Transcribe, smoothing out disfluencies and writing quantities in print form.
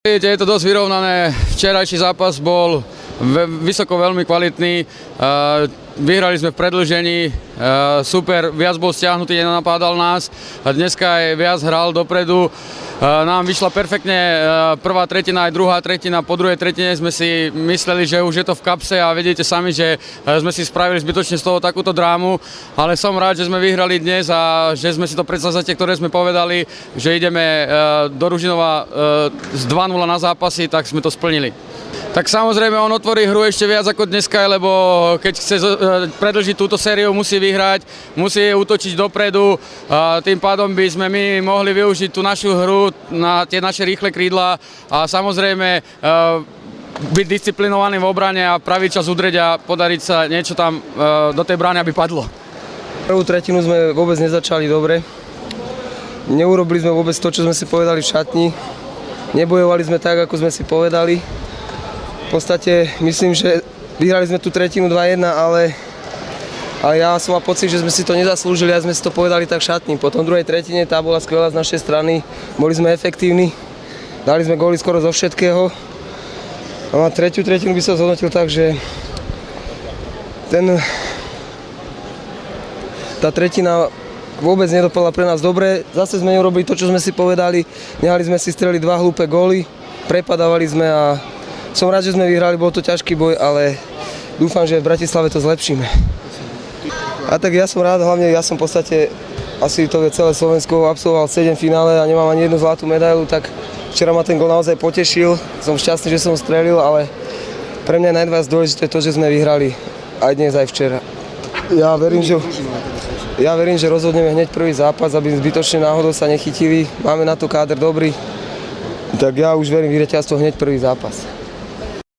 Je to dosť vyrovnané. Včerajší zápas bol vysoko veľmi kvalitný. Vyhrali sme v predĺžení. Super, viac bol stiahnutý, nenapádal nás. A dneska aj viac hral dopredu. Nám vyšla perfektne prvá tretina aj druhá tretina. Po druhej tretine sme si mysleli, že už je to v kapse a vidíte sami, že sme si spravili zbytočne z toho takúto drámu. Ale som rád, že sme vyhrali dnes a že sme si to predsavzatie, ktoré sme povedali, že ideme do Ružinova z 2-0 na zápasy, tak sme to splnili. Tak samozrejme on otvorí hru ešte viac ako dneska, lebo keď chce predĺžiť túto sériu, musí vyhrať, musí útočiť dopredu. Tým pádom by sme my mohli využiť tú našu hru na tie naše rýchle krídla a samozrejme byť disciplinovaný v obrane a pravý čas udrieť a podariť sa niečo tam do tej brány, aby padlo. Prvú tretinu sme vôbec nezačali dobre. Neurobili sme vôbec to, čo sme si povedali v šatni. Nebojovali sme tak, ako sme si povedali. V podstate myslím, že vyhrali sme tú tretinu 2-1, ale ja som mal pocit, že sme si to nezaslúžili a sme si to povedali tak v šatni. Potom v druhej tretine tá bola skvelá z našej strany, boli sme efektívni, dali sme góly skoro zo všetkého. A tretiu tretinu by som zhodnotil tak, že tá tretina vôbec nedopadla pre nás dobre. Zase sme neurobili to, čo sme si povedali, nehali sme si streliť 2 hlúpe góly, prepadávali sme a som rád, že sme vyhrali, bol to ťažký boj, ale dúfam, že v Bratislave to zlepšíme. A tak ja som rád, hlavne ja som v podstate, asi to je celé Slovensko, absolvoval 7 finále a nemám ani jednu zlatú medailu, tak včera ma ten gól naozaj potešil. Som šťastný, že som strelil, ale pre mňa najviac dôležité je to, že sme vyhrali aj dnes, aj včera. Ja verím, že rozhodneme hneď prvý zápas, aby zbytočne náhodou sa nechytili. Máme na to káder dobrý, tak ja už verím v víťazstvo hneď prvý zápas.